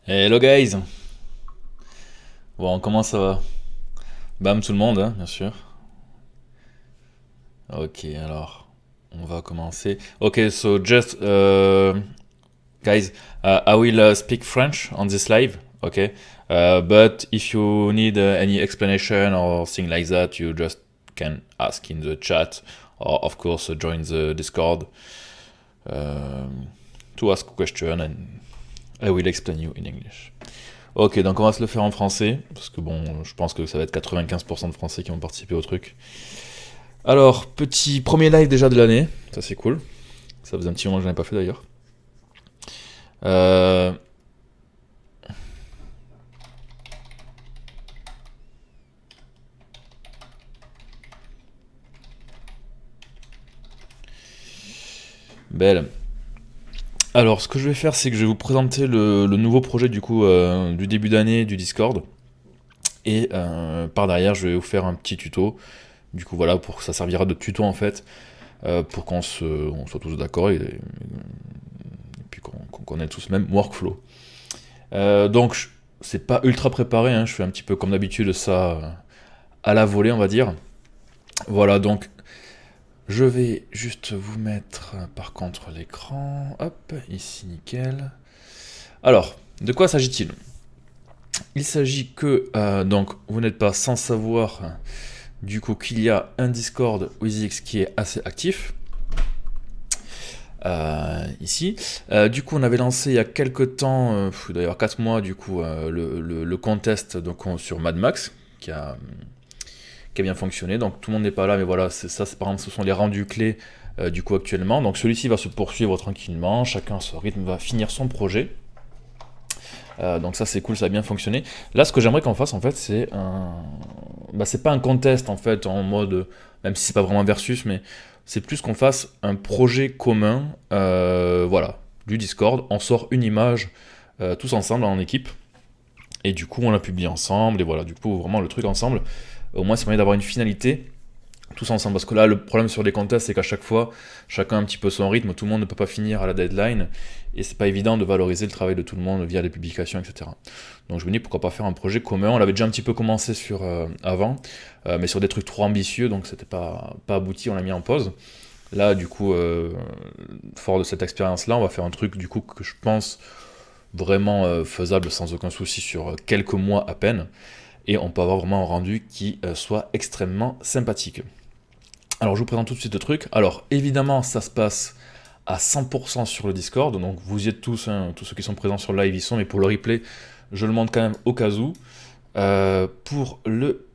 Hello guys. Bon, comment ça va? Bam tout le monde, hein, bien sûr. Ok, alors, on va commencer. Ok, so just, guys, I will speak French on this live, okay? But if you need any explanation or thing like that, you just can ask in the chat, or of course join the Discord to ask a question and I will explain you in English. Ok, donc on va se le faire en français, parce que bon, je pense que ça va être 95% de Français qui vont participer au truc. Alors, petit premier live déjà de l'année, ça c'est cool. Ça faisait un petit moment que je n'en ai pas fait d'ailleurs. Euh... Belle. Alors, ce que je vais faire, c'est que je vais vous présenter le nouveau projet du coup du début d'année du Discord. Et par derrière, je vais vous faire un petit tuto. Du coup, voilà, pour ça servira de tuto en fait, pour on soit tous d'accord et puis qu'on connaisse tous le même workflow. Donc, c'est pas ultra préparé, hein, je fais un petit peu comme d'habitude ça à la volée, on va dire. Voilà, donc je vais juste vous mettre par contre l'écran. Hop, ici, nickel. Alors, de quoi s'agit-il? Il s'agit que, donc, vous n'êtes pas sans savoir, du coup, qu'il y a un Discord WizX qui est assez actif. Ici. Du coup, on avait lancé il y a quelques temps, d'ailleurs 4 mois, du coup, le contest donc, sur Mad Max, qui a bien fonctionné. Donc tout le monde n'est pas là, mais voilà, ça, par exemple, ce sont les rendus clés du coup actuellement. Donc celui-ci va se poursuivre tranquillement, chacun à son rythme va finir son projet. Donc ça c'est cool, ça a bien fonctionné. Là, ce que j'aimerais qu'on fasse en fait, c'est un, bah, c'est pas un contest en fait en mode, même si c'est pas vraiment un versus, mais c'est plus qu'on fasse un projet commun, voilà, du Discord. On sort une image tous ensemble en équipe, et du coup on la publie ensemble, et voilà, du coup vraiment le truc ensemble. Au moins c'est moyen d'avoir une finalité tous ensemble. Parce que là, le problème sur les contests, c'est qu'à chaque fois, chacun a un petit peu son rythme, tout le monde ne peut pas finir à la deadline, et c'est pas évident de valoriser le travail de tout le monde via les publications, etc. Donc je me dis pourquoi pas faire un projet commun. On l'avait déjà un petit peu commencé sur avant, mais sur des trucs trop ambitieux, donc c'était pas abouti, on l'a mis en pause. Là, du coup, fort de cette expérience-là, on va faire un truc du coup que je pense vraiment faisable sans aucun souci sur quelques mois à peine, et on peut avoir vraiment un rendu qui soit extrêmement sympathique. Alors je vous présente tout de suite le truc. Alors évidemment ça se passe à 100% sur le Discord, donc vous y êtes tous, hein, tous ceux qui sont présents sur le live y sont, mais pour le replay, je le montre quand même au cas où. Pour le...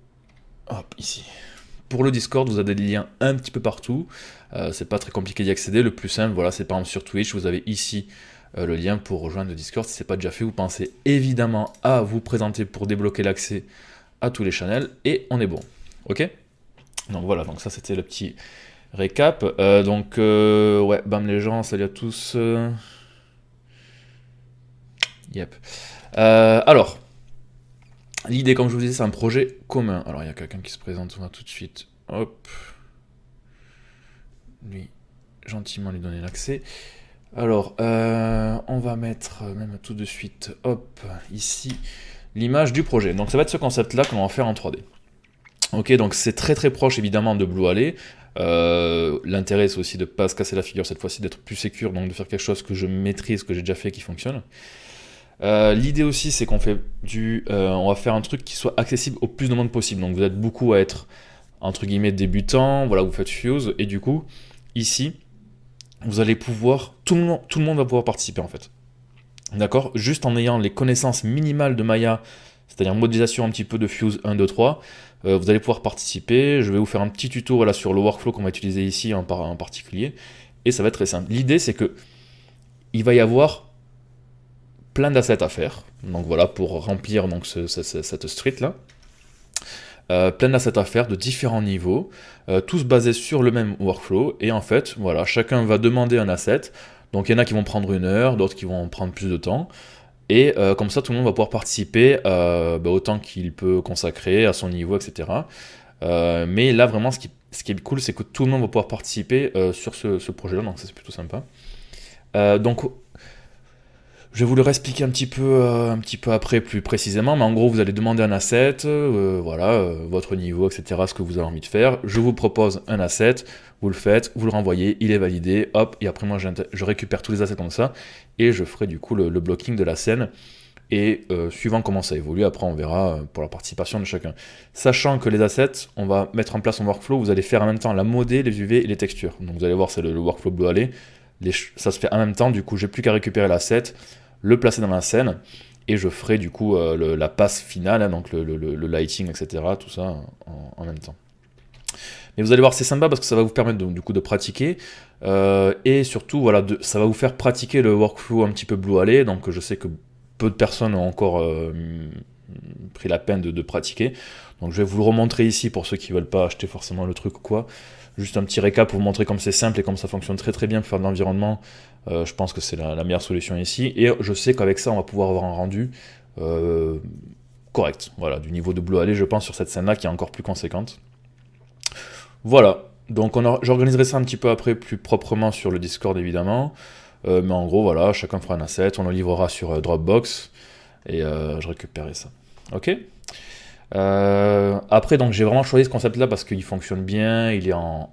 Hop, ici. Pour le Discord, vous avez des liens un petit peu partout. C'est pas très compliqué d'y accéder. Le plus simple, voilà, c'est par exemple sur Twitch, vous avez ici le lien pour rejoindre le Discord. Si c'est pas déjà fait, vous pensez évidemment à vous présenter pour débloquer l'accès à tous les channels, et on est bon. Ok? Donc voilà, donc ça c'était le petit récap. Ouais, bam les gens, salut à tous. Yep. Alors, l'idée, comme je vous disais, c'est un projet commun. Alors il y a quelqu'un qui se présente moi tout de suite. Hop. Lui, gentiment lui donner l'accès. Alors, on va mettre même tout de suite, hop, ici, l'image du projet. Donc ça va être ce concept-là qu'on va faire en 3D. Ok, donc c'est très très proche évidemment de Blue Alley. L'intérêt c'est aussi de ne pas se casser la figure cette fois-ci, d'être plus sécure, donc de faire quelque chose que je maîtrise, que j'ai déjà fait, qui fonctionne. L'idée aussi c'est on va faire un truc qui soit accessible au plus de monde possible. Donc vous êtes beaucoup à être entre guillemets débutant, voilà, vous faites Fuse, et du coup ici vous allez pouvoir, tout le monde va pouvoir participer en fait. D'accord? Juste en ayant les connaissances minimales de Maya, c'est-à-dire modélisation un petit peu de Fuse 1, 2, 3, vous allez pouvoir participer. Je vais vous faire un petit tuto voilà, sur le workflow qu'on va utiliser ici en particulier, et ça va être très simple. L'idée c'est que il va y avoir plein d'assets à faire, donc voilà, pour remplir donc, cette street là. Plein d'assets à faire de différents niveaux, tous basés sur le même workflow, et en fait, voilà, chacun va demander un asset, donc il y en a qui vont prendre 1 heure, d'autres qui vont prendre plus de temps, et comme ça tout le monde va pouvoir participer autant qu'il peut consacrer à son niveau, etc. Mais là vraiment ce qui est cool, c'est que tout le monde va pouvoir participer sur ce projet-là, donc ça c'est plutôt sympa. Donc Je vais vous le réexpliquer un petit peu après plus précisément, mais en gros vous allez demander un asset, voilà, votre niveau, etc., ce que vous avez envie de faire. Je vous propose un asset, vous le faites, vous le renvoyez, il est validé, hop, et après moi je récupère tous les assets comme ça, et je ferai du coup le blocking de la scène, et suivant comment ça évolue, après on verra pour la participation de chacun. Sachant que les assets, on va mettre en place un workflow, vous allez faire en même temps la modée, les UV et les textures. Donc vous allez voir, c'est le workflow Blue Alley. Ça se fait en même temps, du coup j'ai plus qu'à récupérer l'asset, le placer dans la scène, et je ferai du coup la passe finale, hein, donc le lighting, etc., tout ça en même temps. Mais vous allez voir, c'est sympa parce que ça va vous permettre du coup de pratiquer, et surtout, voilà, ça va vous faire pratiquer le workflow un petit peu Blue Alley, donc je sais que peu de personnes ont encore pris la peine de pratiquer, donc je vais vous le remontrer ici pour ceux qui ne veulent pas acheter forcément le truc ou quoi. Juste un petit récap pour vous montrer comme c'est simple et comme ça fonctionne très très bien pour faire de l'environnement. Je pense que c'est la meilleure solution ici. Et je sais qu'avec ça, on va pouvoir avoir un rendu correct. Voilà, du niveau de Blue Alley, je pense, sur cette scène-là qui est encore plus conséquente. Voilà, donc j'organiserai ça un petit peu après, plus proprement sur le Discord évidemment. Mais en gros, voilà, chacun fera un asset, on le livrera sur Dropbox. Et je récupérerai ça. Ok. Après, donc j'ai vraiment choisi ce concept-là parce qu'il fonctionne bien, il est en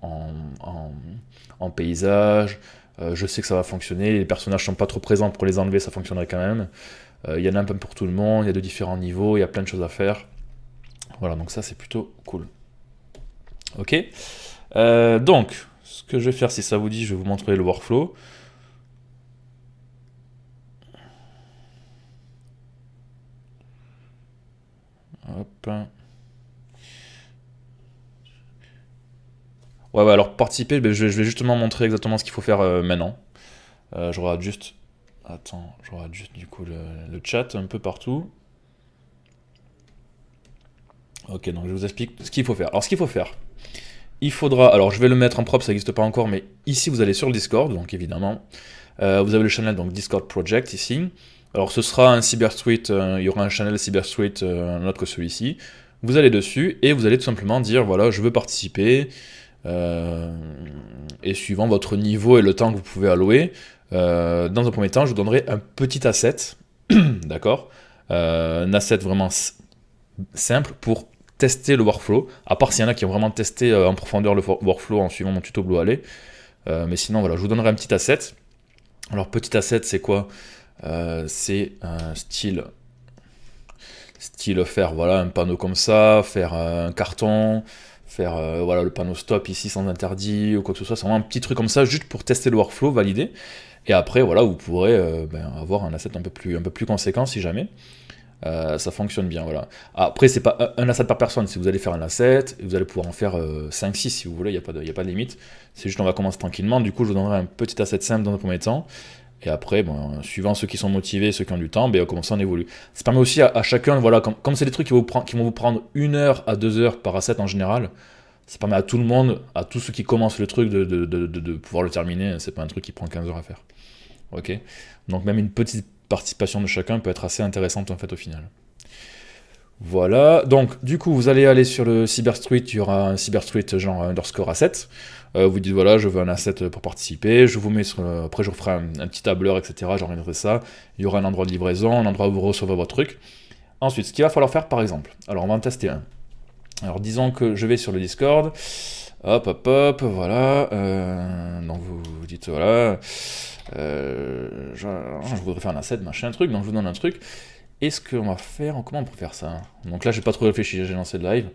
paysage, je sais que ça va fonctionner, les personnages sont pas trop présents pour les enlever, ça fonctionnerait quand même. Il y en a un peu pour tout le monde, il y a de différents niveaux, il y a plein de choses à faire. Voilà, donc ça c'est plutôt cool. Ok. Donc, ce que je vais faire, si ça vous dit, je vais vous montrer le workflow. Hop. Ouais, alors participer, je vais justement montrer exactement ce qu'il faut faire maintenant. Je regarde juste. Attends, je regarde juste du coup le chat un peu partout. Ok, donc je vous explique ce qu'il faut faire. Alors, ce qu'il faut faire, il faudra. Alors, je vais le mettre en propre, ça n'existe pas encore, mais ici vous allez sur le Discord, donc évidemment. Vous avez le channel donc Discord Project ici. Alors, ce sera un CyberStreet, il y aura un channel CyberStreet, un autre que celui-ci. Vous allez dessus et vous allez tout simplement dire voilà, je veux participer. Et suivant votre niveau et le temps que vous pouvez allouer, dans un premier temps, je vous donnerai un petit asset, d'accord, un asset vraiment simple pour tester le workflow, à part s'il y en a qui ont vraiment testé en profondeur le workflow en suivant mon tuto Blue Alley, mais sinon voilà, je vous donnerai un petit asset. Alors petit asset c'est quoi? C'est un style faire voilà un panneau comme ça, faire un carton, faire voilà le panneau stop ici sans interdit ou quoi que ce soit, c'est vraiment un petit truc comme ça juste pour tester le workflow, valider. Et après voilà vous pourrez avoir un asset un peu plus conséquent si jamais. Ça fonctionne bien, voilà. Après, c'est pas un asset par personne. Si vous allez faire un asset, vous allez pouvoir en faire 5-6 si vous voulez, il n'y a pas de limite. C'est juste on va commencer tranquillement. Du coup, je vous donnerai un petit asset simple dans le premier temps. Et après, bon, suivant ceux qui sont motivés, ceux qui ont du temps, comment ça on évolue. Ça permet aussi à chacun, voilà, comme c'est des trucs qui vont vous prendre 1 heure à 2 heures par asset en général, ça permet à tout le monde, à tous ceux qui commencent le truc, de pouvoir le terminer. C'est pas un truc qui prend 15 heures à faire. Ok. Donc même une petite participation de chacun peut être assez intéressante en fait au final. Voilà, donc du coup vous allez aller sur le CyberStreet, il y aura un CyberStreet genre underscore asset. Vous dites voilà, je veux un asset pour participer, je vous mets sur après je referai un petit tableur, etc. J'organiserai ça. Il y aura un endroit de livraison, un endroit où vous recevrez votre truc. Ensuite, ce qu'il va falloir faire par exemple, alors on va en tester un. Alors disons que je vais sur le Discord, hop, voilà, donc vous dites voilà, je voudrais faire un asset, machin, truc, donc je vous donne un truc. Et ce qu'on va faire, comment on peut faire ça? Donc là, j'ai pas trop réfléchi, j'ai lancé le live.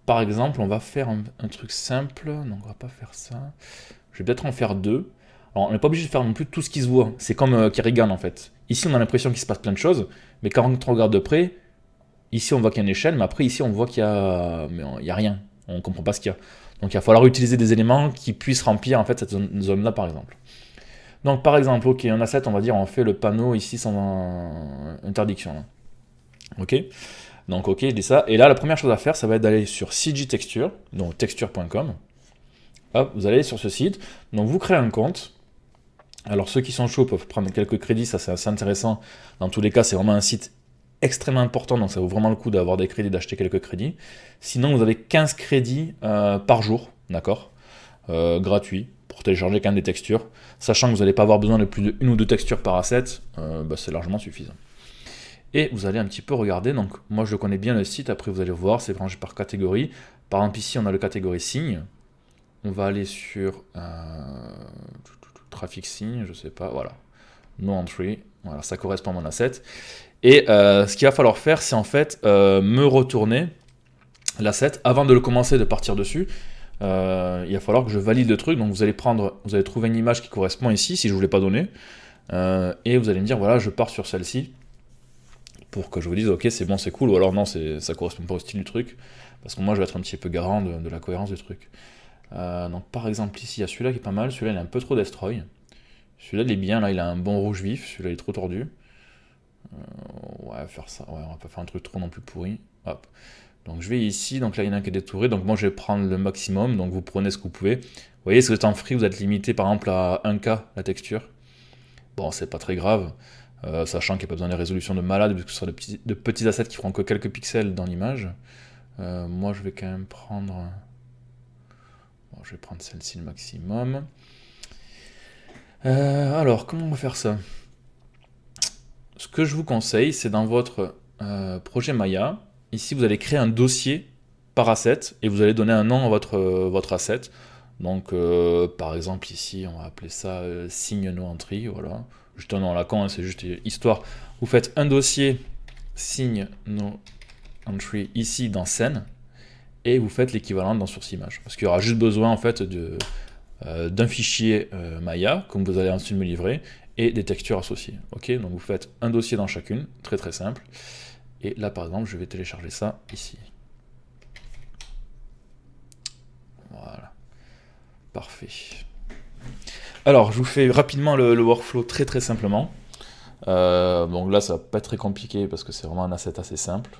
Par exemple, on va faire un truc simple, donc on va pas faire ça. Je vais peut-être en faire 2. Alors, on n'est pas obligé de faire non plus tout ce qui se voit. C'est comme Kerrigan en fait. Ici, on a l'impression qu'il se passe plein de choses, mais quand on regarde de près, ici, on voit qu'il y a une échelle, mais après, ici, on voit qu'il y a, mais il y a rien. On comprend pas ce qu'il y a. Donc, il va falloir utiliser des éléments qui puissent remplir en fait cette zone-là, par exemple. Donc par exemple, ok, un asset, on va dire, on fait le panneau ici sans interdiction. Là. Ok. Donc ok, je dis ça. Et là, la première chose à faire, ça va être d'aller sur CG Texture, donc texture.com. Hop, vous allez sur ce site. Donc vous créez un compte. Alors ceux qui sont chauds peuvent prendre quelques crédits, ça c'est assez intéressant. Dans tous les cas, c'est vraiment un site extrêmement important, donc ça vaut vraiment le coup d'avoir des crédits, d'acheter quelques crédits. Sinon, vous avez 15 crédits par jour, d'accord, gratuit. pour télécharger quand même des textures. Sachant que vous n'allez pas avoir besoin de plus d'une ou deux textures par asset, c'est largement suffisant. Et vous allez un petit peu regarder, donc moi je connais bien le site, après vous allez voir, c'est rangé par catégorie. Par exemple ici on a le catégorie signe. On va aller sur traffic signe, je sais pas, voilà. No entry, voilà, ça correspond à mon asset. Et ce qu'il va falloir faire, c'est en fait me retourner l'asset avant de le commencer, de partir dessus. Il va falloir que je valide le truc. Donc vous allez trouver une image qui correspond ici, si je ne vous l'ai pas donnée. Et vous allez me dire, voilà, je pars sur celle-ci. Pour que je vous dise, ok, c'est bon, c'est cool. Ou alors non, ça correspond pas au style du truc. Parce que moi, je vais être un petit peu garant de la cohérence du truc. Donc par exemple, ici, il y a celui-là qui est pas mal. Celui-là, il est un peu trop destroy. Celui-là, il est bien. Là, il a un bon rouge vif. Celui-là, il est trop tordu. Ouais, faire ça. Ouais, on va pas faire un truc trop non plus pourri. Hop. Donc je vais ici, donc là il y en a un qui est détouré, donc moi je vais prendre le maximum, donc vous prenez ce que vous pouvez. Vous voyez, si vous êtes en free, vous êtes limité par exemple à 1K la texture. Bon, c'est pas très grave, sachant qu'il n'y a pas besoin de résolution de malade, puisque ce sera de petits assets qui feront que quelques pixels dans l'image. Moi je vais quand même prendre... Bon, je vais prendre celle-ci le maximum. Alors, comment on va faire ça? Ce que je vous conseille, c'est dans votre projet Maya, ici vous allez créer un dossier par asset et vous allez donner un nom à votre asset. Donc par exemple ici on va appeler ça signe no entry, voilà. Juste un nom à la con, hein, c'est juste histoire. Vous faites un dossier signe no entry ici dans scène et vous faites l'équivalent dans source image. Parce qu'il y aura juste besoin en fait d'un fichier Maya, comme vous allez ensuite me livrer, et des textures associées. Ok, donc vous faites un dossier dans chacune, très très simple. Et là par exemple, je vais télécharger ça ici. Voilà. Parfait. Alors, je vous fais rapidement le workflow très très simplement. Donc là, ça va pas être très compliqué parce que c'est vraiment un asset assez simple.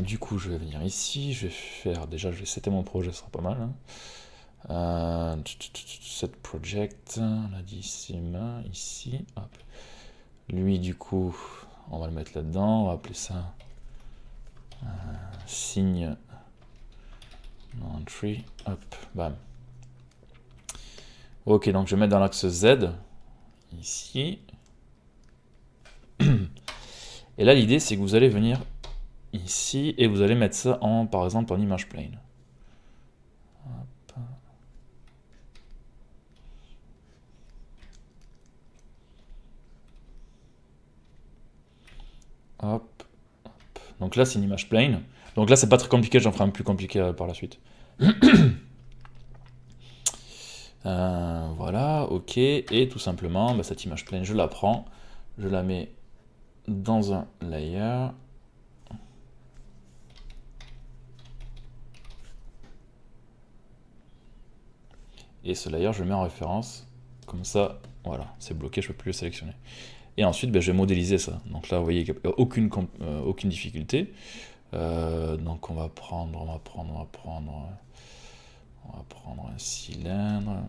Du coup, je vais venir ici, je vais faire, déjà je vais setter mon projet, ce sera pas mal. Set project, on a dit ici, hop. Lui, du coup, on va le mettre là-dedans, on va appeler ça signe no entry, hop, bam. Ok, donc je vais mettre dans l'axe Z, ici. Et là, l'idée, c'est que vous allez venir ici et vous allez mettre ça par exemple en image plane. Hop. Hop, hop. Donc là, c'est une image plane. Donc là, c'est pas très compliqué, j'en ferai un plus compliqué par la suite. Voilà, ok. Et tout simplement, cette image plane, je la prends, je la mets dans un layer. Et ce layer, je le mets en référence. Comme ça, voilà, c'est bloqué, je ne peux plus le sélectionner. Et ensuite, je vais modéliser ça. Donc là, vous voyez qu'il n'y a aucune difficulté. Donc on va prendre un cylindre.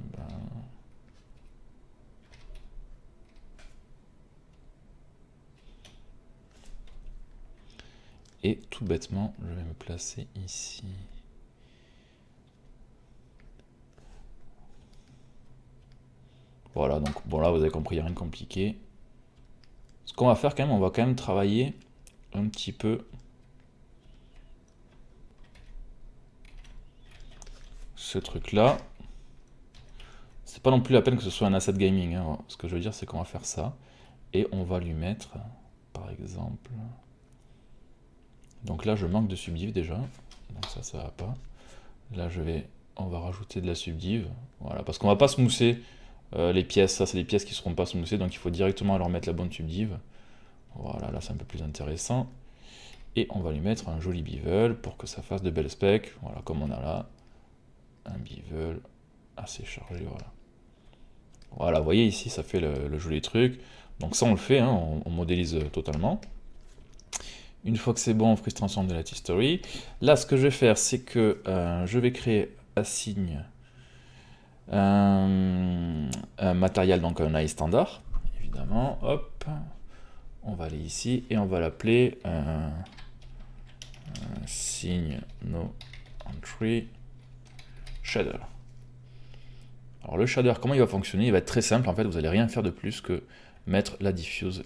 Et tout bêtement, je vais me placer ici. Voilà, donc bon là vous avez compris, il n'y a rien de compliqué. Ce qu'on va faire quand même, on va quand même travailler un petit peu ce truc là. C'est pas non plus la peine que ce soit un asset gaming, hein. Ce que je veux dire c'est qu'on va faire ça. Et on va lui mettre, par exemple... Donc là je manque de subdiv déjà, donc ça va pas. Là on va rajouter de la subdiv, voilà, parce qu'on va pas smoother les pièces, ça c'est des pièces qui seront pas smoothées, donc il faut directement leur mettre la bonne subdiv. Voilà, là c'est un peu plus intéressant. Et on va lui mettre un joli bevel pour que ça fasse de belles specs, voilà, comme on a là, un bevel assez chargé, voilà. Voilà, vous voyez ici ça fait le joli truc, donc ça on le fait, hein, on modélise totalement. Une fois que c'est bon, on freeze transform de la history. Là, ce que je vais faire, c'est que je vais créer assign un matériel, donc un AI standard, évidemment. Hop, on va aller ici et on va l'appeler signe no entry shader. Alors le shader, comment il va fonctionner? Il va être très simple, en fait, vous n'allez rien faire de plus que mettre la diffuse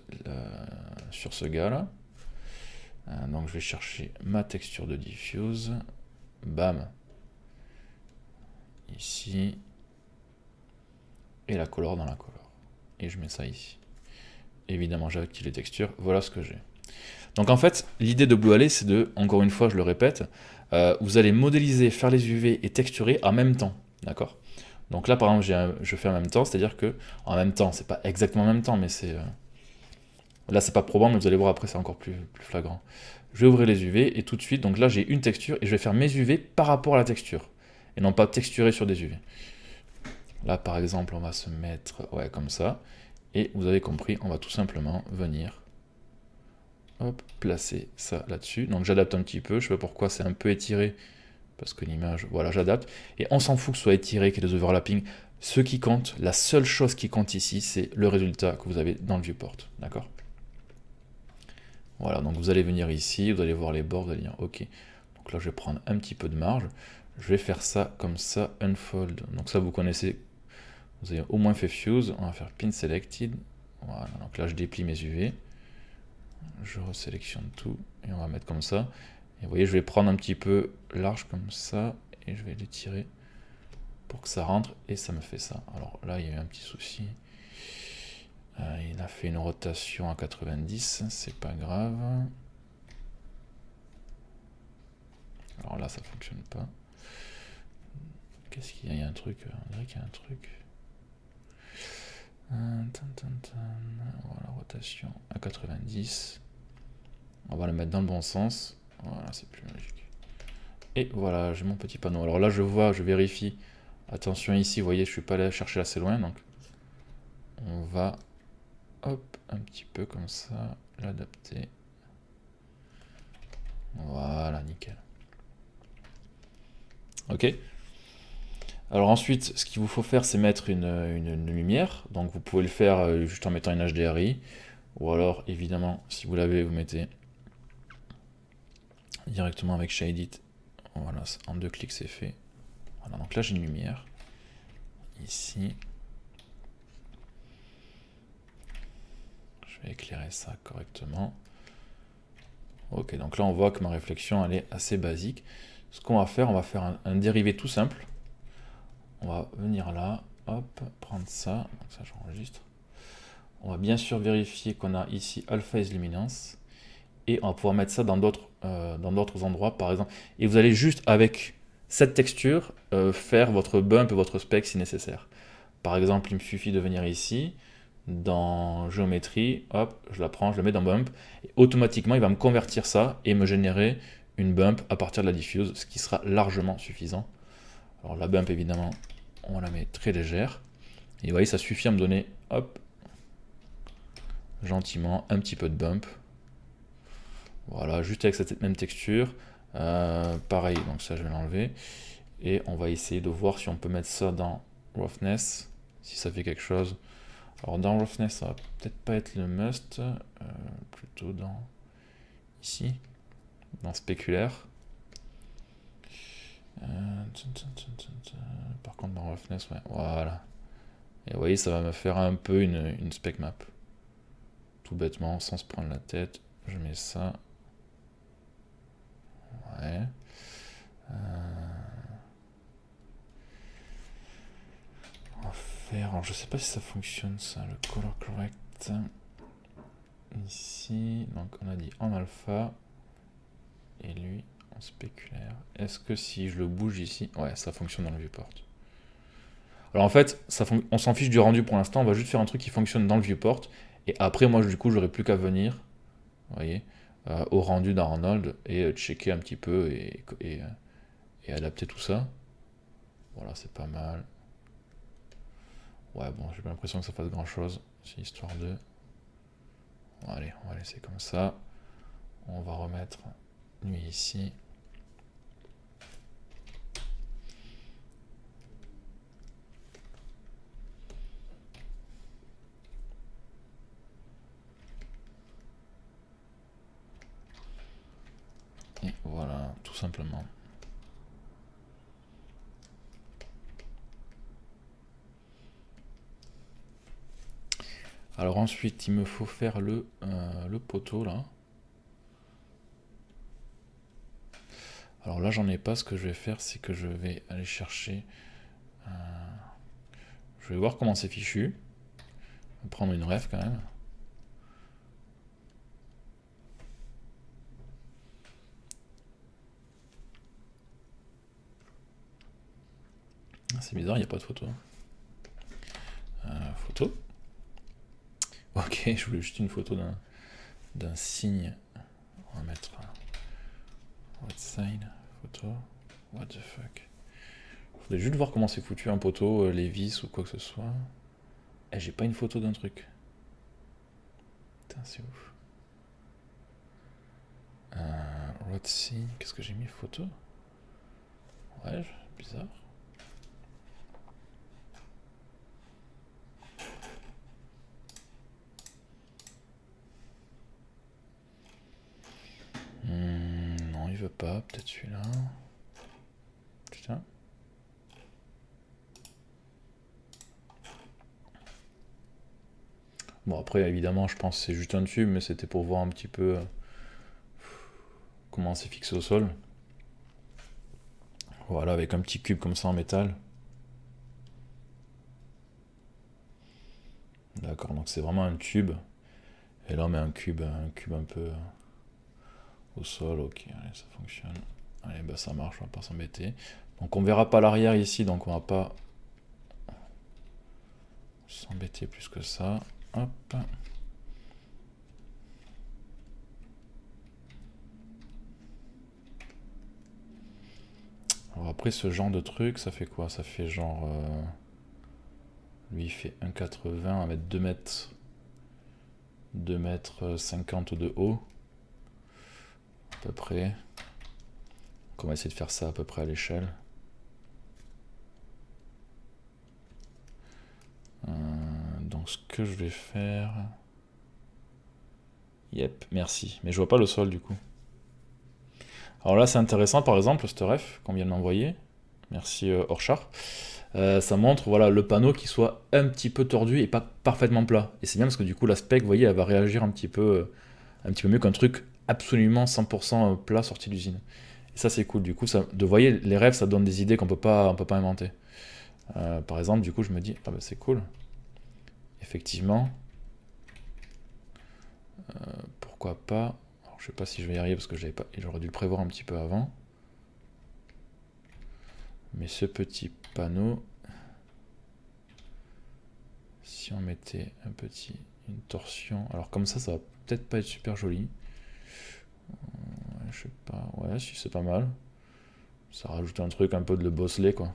sur ce gars-là. Donc je vais chercher ma texture de diffuse. Bam. Ici. Et la color dans la color. Et je mets ça ici. Évidemment, j'active les textures. Voilà ce que j'ai. Donc en fait, l'idée de Blue Alley, c'est de, encore une fois, je le répète, vous allez modéliser, faire les UV et texturer en même temps. D'accord? Donc là, par exemple, je fais en même temps, c'est-à-dire que en même temps, c'est pas exactement en même temps, mais c'est... là, c'est pas probant, mais vous allez voir après, c'est encore plus flagrant. Je vais ouvrir les UV et tout de suite, donc là, j'ai une texture et je vais faire mes UV par rapport à la texture. Et non pas texturer sur des UV. Là, par exemple, on va se mettre comme ça. Et vous avez compris, on va tout simplement venir placer ça là-dessus. Donc j'adapte un petit peu, je sais pas pourquoi c'est un peu étiré, parce que l'image, voilà, j'adapte. Et on s'en fout que ce soit étiré, qu'il y ait des overlapping. Ce qui compte, la seule chose qui compte ici, c'est le résultat que vous avez dans le viewport. D'accord? Voilà, donc vous allez venir ici, vous allez voir les bords, vous allez dire OK. Donc là, je vais prendre un petit peu de marge. Je vais faire ça comme ça, unfold. Donc ça, vous connaissez, vous avez au moins fait fuse. On va faire pin selected. Voilà, donc là, je déplie mes UV. Je resélectionne tout et on va mettre comme ça. Et vous voyez, je vais prendre un petit peu large comme ça et je vais l'étirer pour que ça rentre et ça me fait ça. Alors là, il y a eu un petit souci. Il a fait une rotation à 90, c'est pas grave. Alors là, ça fonctionne pas. Qu'est-ce qu'il y a? Il y a un truc, on dirait qu'il y a un truc. Voilà, rotation à 90. On va le mettre dans le bon sens. Voilà, c'est plus logique. Et voilà, j'ai mon petit panneau. Alors là, je vois, je vérifie. Attention ici, vous voyez, je suis pas allé chercher assez loin, donc on va, hop, un petit peu comme ça, l'adapter. Voilà, nickel. Ok. Alors ensuite, ce qu'il vous faut faire, c'est mettre une lumière. Donc vous pouvez le faire juste en mettant une HDRI. Ou alors, évidemment, si vous l'avez, vous mettez directement avec Shaded. Voilà, en 2 clics, c'est fait. Voilà, donc là, j'ai une lumière. Ici. Je vais éclairer ça correctement. Ok, donc là, on voit que ma réflexion, elle est assez basique. Ce qu'on va faire, on va faire un dérivé tout simple. On va venir là, hop, prendre ça. Donc ça, j'enregistre. On va bien sûr vérifier qu'on a ici Alpha is Luminance. Et on va pouvoir mettre ça dans d'autres endroits, par exemple. Et vous allez juste, avec cette texture, faire votre bump et votre spec si nécessaire. Par exemple, il me suffit de venir ici, dans géométrie, hop, je la prends, je la mets dans bump, et automatiquement, il va me convertir ça et me générer une bump à partir de la diffuse, ce qui sera largement suffisant. Alors la bump, évidemment, on la met très légère. Et vous voyez, ça suffit à me donner, hop, gentiment, un petit peu de bump. Voilà, juste avec cette même texture. Pareil, donc ça je vais l'enlever. Et on va essayer de voir si on peut mettre ça dans Roughness, si ça fait quelque chose. Alors dans Roughness, ça va peut-être pas être le must, plutôt dans ici, dans Spéculaire. Par contre dans Roughness, ouais, voilà. Et vous voyez, ça va me faire un peu une spec map. Tout bêtement, sans se prendre la tête, je mets ça. Ouais. On va faire. Alors, je sais pas si ça fonctionne ça, le color correct. Ici, donc on a dit en alpha. Et lui en spéculaire. Est-ce que si je le bouge ici. Ouais, ça fonctionne dans le viewport. Alors en fait, on s'en fiche du rendu pour l'instant, on va juste faire un truc qui fonctionne dans le viewport. Et après, moi, du coup, j'aurai plus qu'à venir, vous voyez, au rendu d'Arnold et checker un petit peu et adapter tout ça. Voilà, c'est pas mal. Ouais, bon, j'ai pas l'impression que ça fasse grand chose. C'est histoire de. Bon, allez, on va laisser comme ça. On va remettre lui ici. Et voilà, tout simplement. Alors ensuite, il me faut faire le poteau là. Alors là, j'en ai pas. Ce que je vais faire, c'est que je vais aller chercher. Je vais voir comment c'est fichu. Je vais prendre une ref quand même. C'est bizarre, il n'y a pas de photo. Photo. Ok, je voulais juste une photo d'un signe. On va mettre what sign, photo. What the fuck. Je voulais juste voir comment c'est foutu un poteau, les vis ou quoi que ce soit. Eh, j'ai pas une photo d'un truc. Putain, c'est ouf. What sign, qu'est-ce que j'ai mis photo? Ouais, bizarre. Non, il veut pas, peut-être celui-là. Putain. Bon, après, évidemment, je pense que c'est juste un tube, mais c'était pour voir un petit peu comment c'est fixé au sol. Voilà, avec un petit cube comme ça en métal. D'accord, donc c'est vraiment un tube. Et là, on met un cube un peu au sol. Ok, allez, ça fonctionne. Allez, bah ça marche, on va pas s'embêter. Donc on verra pas l'arrière ici, donc on va pas s'embêter plus que ça. Hop. Alors après, ce genre de truc, ça fait quoi? Ça fait genre... lui, il fait 1,80, on va mettre 2 mètres... 2 mètres 50 de haut. À peu près. Donc on va essayer de faire ça à peu près à l'échelle. Donc ce que je vais faire... Yep, merci. Mais je vois pas le sol du coup. Alors là, c'est intéressant, par exemple, ce ref qu'on vient de m'envoyer. Merci Orchard. Ça montre voilà, le panneau qui soit un petit peu tordu et pas parfaitement plat. Et c'est bien parce que du coup, la spec, vous voyez, elle va réagir un petit peu mieux qu'un truc absolument 100% plat sorti d'usine. Et ça, c'est cool. Du coup, ça, de voyez, les rêves, ça donne des idées on peut pas inventer. Par exemple, du coup, je me dis, ah bah c'est cool. Effectivement, pourquoi pas. Alors, je sais pas si je vais y arriver parce que j'aurais dû le prévoir un petit peu avant. Mais ce petit panneau, si on mettait une torsion, alors comme ça va peut-être pas être super joli. Je sais pas, ouais, si c'est pas mal. Ça rajoute un truc un peu de le bosselet quoi.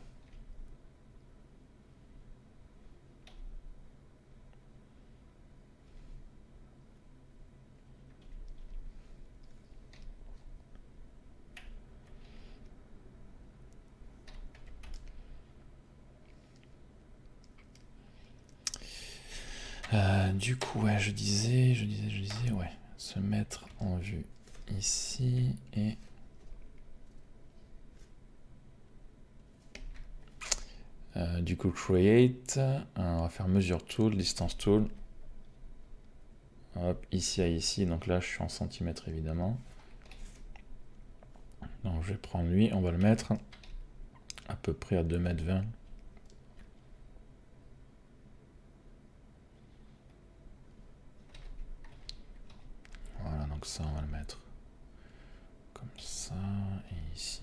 Du coup, ouais, je disais, ouais, se mettre en vue ici et du coup create, on va faire mesure tool, distance tool, hop, ici à ici, donc là je suis en centimètres évidemment, donc je vais prendre lui, on va le mettre à peu près à 2,20 m. Voilà, donc ça on va le mettre comme ça, et ici.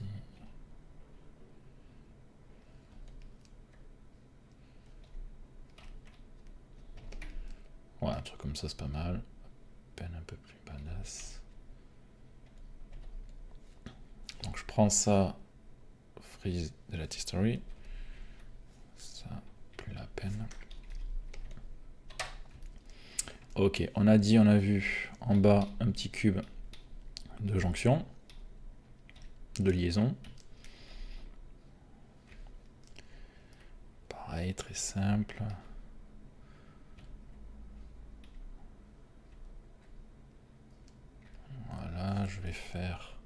Ouais, un truc comme ça c'est pas mal. Peine un peu plus badass. Donc je prends ça, freeze de la history. Ça, plus la peine. Ok, on a vu en bas un petit cube de jonction, de liaison. Pareil, très simple. Voilà, je vais faire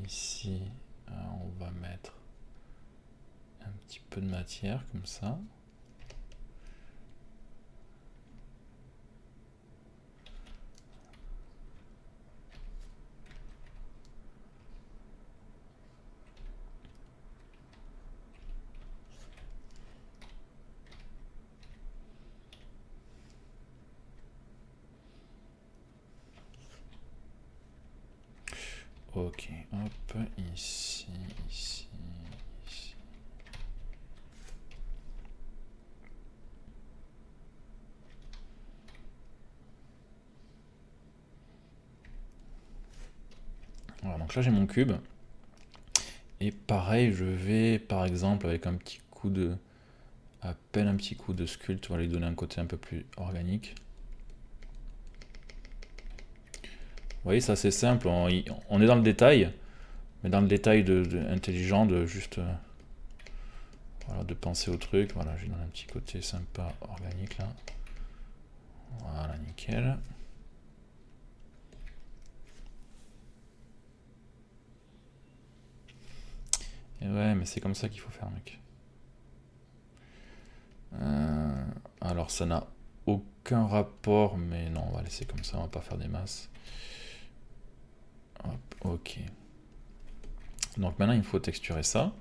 ici, on va mettre un petit peu de matière comme ça. Ok, hop, ici, ici, ici. Voilà, donc là j'ai mon cube. Et pareil, je vais par exemple avec un petit coup de... à peine un petit coup de sculpt, on va lui donner un côté un peu plus organique. Vous voyez, c'est assez simple, on est dans le détail, mais dans le détail intelligent, de juste voilà, de penser au truc. Voilà, je lui donne un petit côté sympa, organique là. Voilà, nickel. Et ouais, mais c'est comme ça qu'il faut faire, mec. Alors ça n'a aucun rapport, mais non, on va laisser comme ça, on va pas faire des masses. Hop, ok. Donc maintenant il faut texturer ça.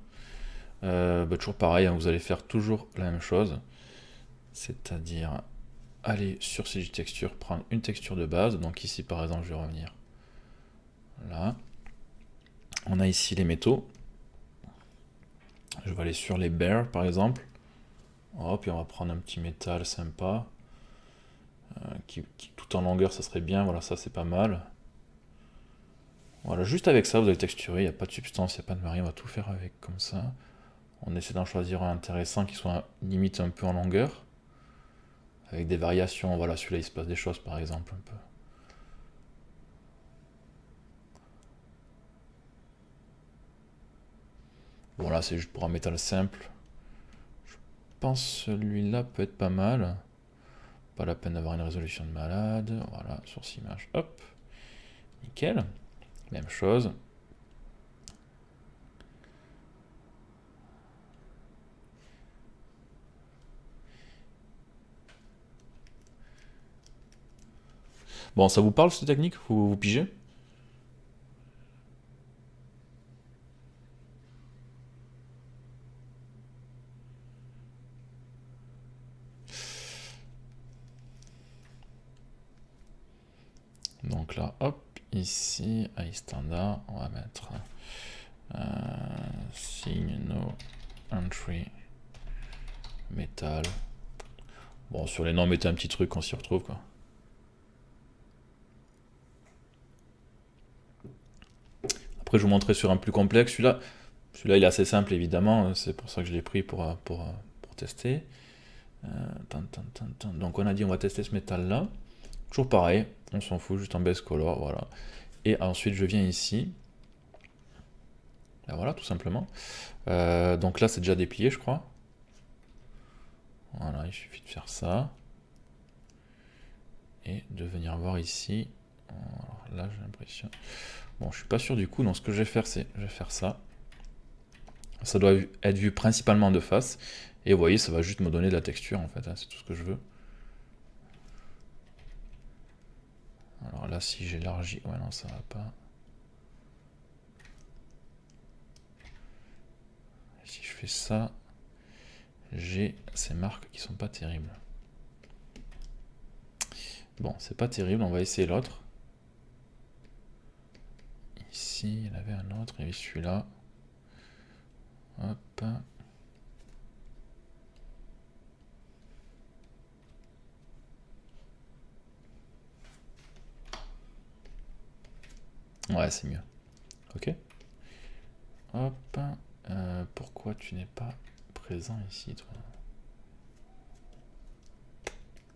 Toujours pareil, hein, vous allez faire toujours la même chose. C'est-à-dire aller sur CG Texture, prendre une texture de base. Donc ici par exemple je vais revenir là. On a ici les métaux. Je vais aller sur les bears par exemple. Hop, et on va prendre un petit métal sympa. Qui tout en longueur ça serait bien, voilà, ça c'est pas mal. Voilà, juste avec ça vous allez texturer, il n'y a pas de substance, il n'y a pas de marée, on va tout faire avec comme ça. On essaie d'en choisir un intéressant qui soit limite un peu en longueur. Avec des variations, voilà, celui-là il se passe des choses par exemple un peu. Bon là c'est juste pour un métal simple. Je pense celui-là peut être pas mal. Pas la peine d'avoir une résolution de malade. Voilà, source image, hop. Nickel. Même chose. Bon, ça vous parle cette technique? Vous pigez? Donc là, hop, ici, high standard, on va mettre signe no entry metal. Bon, sur les noms, mettez un petit truc, on s'y retrouve quoi. Après, je vous montrerai sur un plus complexe. Celui-là, il est assez simple évidemment. C'est pour ça que je l'ai pris pour tester. Donc, on a dit on va tester ce métal là. Toujours pareil, on s'en fout, juste en base color, voilà. Et ensuite, je viens ici. Là, voilà, tout simplement. Donc là, c'est déjà déplié, je crois. Voilà, il suffit de faire ça. Et de venir voir ici. Alors là, j'ai l'impression... Bon, je suis pas sûr du coup, donc ce que je vais faire, c'est... Je vais faire ça. Ça doit être vu principalement de face. Et vous voyez, ça va juste me donner de la texture, en fait. Hein, c'est tout ce que je veux. Alors là, si j'élargis... Ouais, non, ça va pas. Et si je fais ça... J'ai ces marques qui sont pas terribles. Bon, c'est pas terrible, on va essayer l'autre. Ici, il y en avait un autre, il y avait celui-là. Hop. Ouais, c'est mieux. Ok. Hop. Pourquoi tu n'es pas présent ici, toi?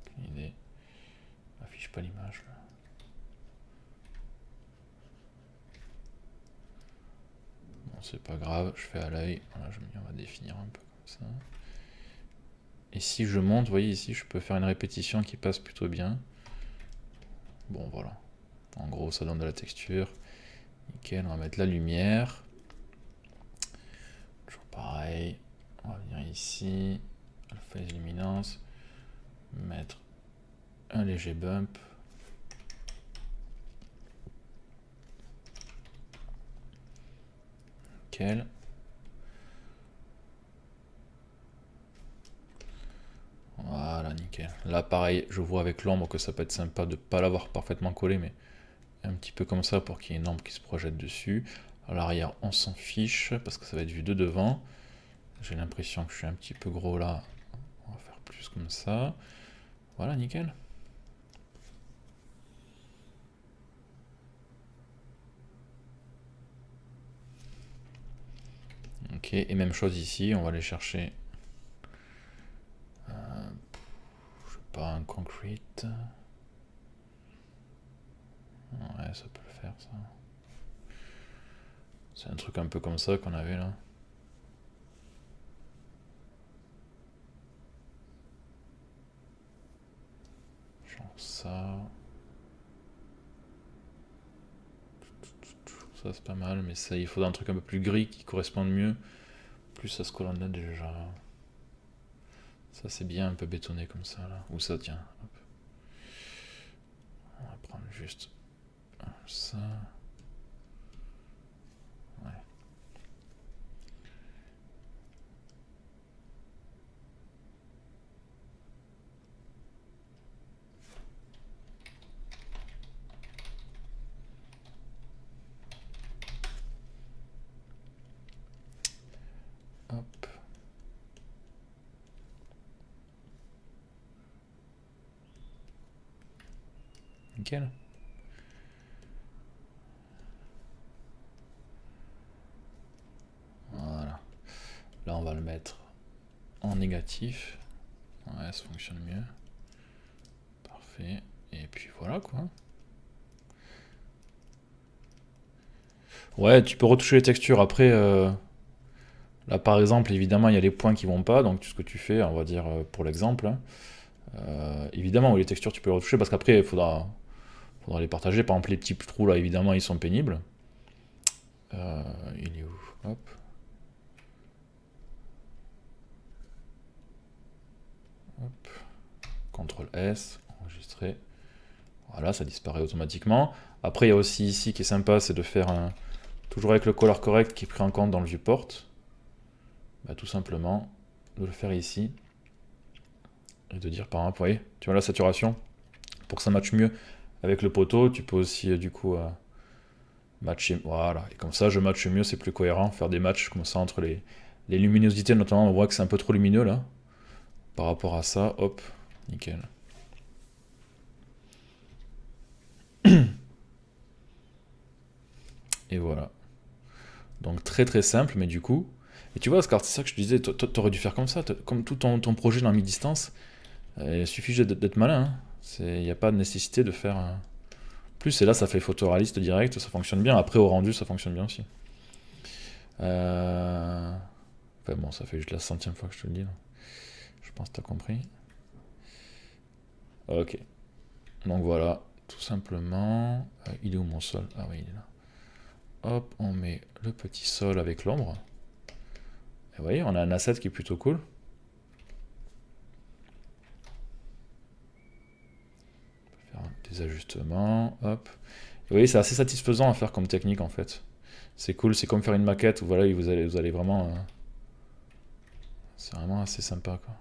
Quelle idée. Affiche pas l'image. Bon, c'est pas grave, je fais à l'œil. Voilà, on va définir un peu comme ça. Et si je monte, vous voyez ici, je peux faire une répétition qui passe plutôt bien. Bon, voilà. En gros, ça donne de la texture. Nickel, on va mettre la lumière. Toujours pareil. On va venir ici. Alpha luminance. Mettre un léger bump. Nickel. Voilà, nickel. Là, pareil, je vois avec l'ombre que ça peut être sympa de ne pas l'avoir parfaitement collé, mais un petit peu comme ça pour qu'il y ait une lampe qui se projette dessus. À l'arrière, on s'en fiche parce que ça va être vu de devant. J'ai l'impression que je suis un petit peu gros là. On va faire plus comme ça. Voilà, nickel. Ok, et même chose ici, on va aller chercher, je sais pas, un concrete. Ouais, ça peut le faire ça. C'est un truc un peu comme ça qu'on avait là. Genre ça. Ça c'est pas mal, mais ça il faudra un truc un peu plus gris qui corresponde mieux. Plus à ce colonne là déjà. Ça c'est bien un peu bétonné comme ça là. Ou ça tiens. Hop. On va prendre juste ça. Ouais. Hop. Nickel. Voilà. Là on va le mettre en négatif. Ouais, ça fonctionne mieux. Parfait. Et puis voilà quoi. Ouais, tu peux retoucher les textures. Après, là par exemple, évidemment, il y a les points qui vont pas. Donc ce que tu fais, on va dire pour l'exemple, hein, évidemment, les textures, tu peux les retoucher parce qu'après, faudra les partager. Par exemple, les petits trous là, évidemment, ils sont pénibles. Il est où? Hop. Hop. CTRL S, enregistrer. Voilà, ça disparaît automatiquement. Après, il y a aussi ici qui est sympa, c'est de faire un. Toujours avec le color correct qui est pris en compte dans le viewport. Bah, tout simplement, de le faire ici. Et de dire par exemple, vous voyez, tu vois la saturation. Pour que ça matche mieux avec le poteau, tu peux aussi du coup matcher. Voilà, et comme ça je matche mieux, c'est plus cohérent. Faire des matchs comme ça entre les luminosités, notamment, on voit que c'est un peu trop lumineux là. Par rapport à ça, hop, nickel. Et voilà. Donc très très simple, mais du coup. Et tu vois, Scar, c'est ça que je te disais, t'aurais dû faire comme ça, comme tout ton projet dans la mi-distance. Il suffit juste d'être malin. Il n'y a pas de nécessité de faire. Plus, et là, ça fait photoréaliste direct, ça fonctionne bien. Après, au rendu, ça fonctionne bien aussi. Enfin bon, ça fait juste la centième fois que je te le dis. Je pense que tu as compris. Ok. Donc voilà, tout simplement. Il est où mon sol? Ah oui, il est là. Hop, on met le petit sol avec l'ombre. Et vous voyez, on a un asset qui est plutôt cool. On peut faire des ajustements. Hop. Et vous voyez, c'est assez satisfaisant à faire comme technique en fait. C'est cool, c'est comme faire une maquette où voilà, vous allez vraiment. C'est vraiment assez sympa quoi.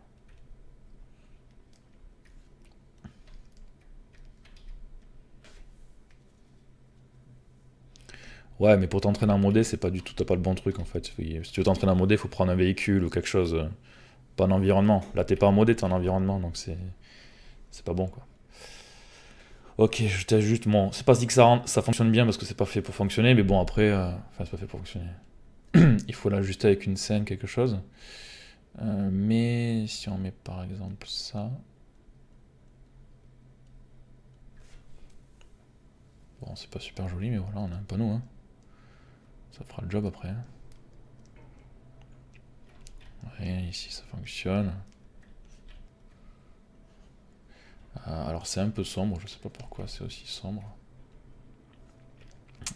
Ouais, mais pour t'entraîner à modder, c'est pas du tout, t'as pas le bon truc en fait. Si tu veux t'entraîner à modder, il faut prendre un véhicule ou quelque chose, pas un environnement. Là, t'es pas en modé, t'es en environnement, donc c'est pas bon quoi. Ok, je t'ajuste. Bon, c'est pas dit que ça fonctionne bien parce que c'est pas fait pour fonctionner, mais bon, après, enfin, c'est pas fait pour fonctionner. Il faut l'ajuster avec une scène, quelque chose. Mais si on met par exemple ça. Bon, c'est pas super joli, mais voilà, on a un panneau, hein. Ça fera le job après. Ouais, ici ça fonctionne. Alors c'est un peu sombre, je sais pas pourquoi c'est aussi sombre.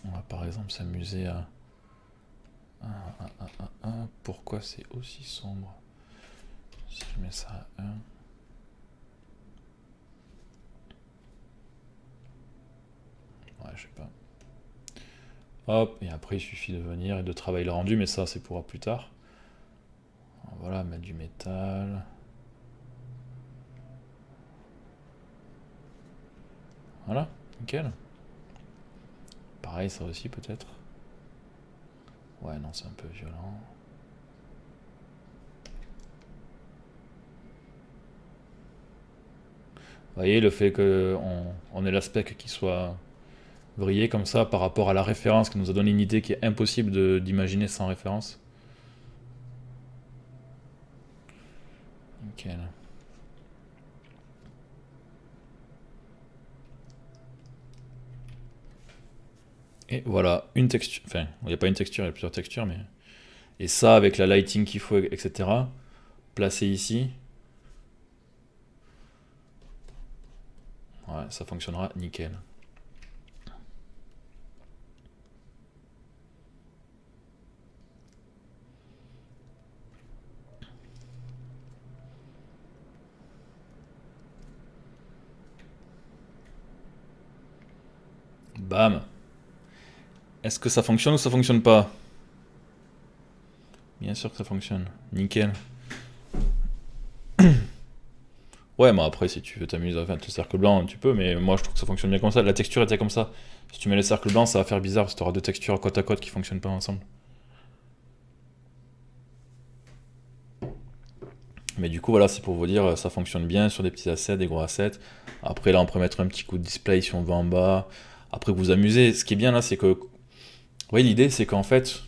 On va par exemple s'amuser à. Pourquoi c'est aussi sombre? Si je mets ça à 1. Ouais, je sais pas. Hop, et après il suffit de venir et de travailler le rendu, mais ça c'est pour plus tard. Voilà, mettre du métal. Voilà, nickel. pareil, ça aussi peut-être. Ouais, non, c'est un peu violent. Vous voyez, le fait qu'on ait l'aspect qui soit vrillé comme ça par rapport à la référence qui nous a donné une idée qui est impossible d'imaginer sans référence. Nickel. Et voilà, une texture. Enfin, il n'y a pas une texture, il y a plusieurs textures, mais. Et ça, avec la lighting qu'il faut, etc., placé ici, ouais, ça fonctionnera nickel. Bam. Est-ce que ça fonctionne ou ça fonctionne pas? Bien sûr que ça fonctionne. Nickel. Ouais, mais après, si tu veux t'amuser à faire le cercle blanc, tu peux, mais moi je trouve que ça fonctionne bien comme ça. La texture était comme ça. Si tu mets le cercle blanc, ça va faire bizarre parce que tu auras deux textures côte à côte qui fonctionnent pas ensemble. Mais du coup, voilà, c'est pour vous dire, ça fonctionne bien sur des petits assets, des gros assets. Après, là, on peut mettre un petit coup de display si on va en bas. Après, vous amusez. Ce qui est bien là, c'est que. Vous voyez, l'idée, c'est qu'en fait,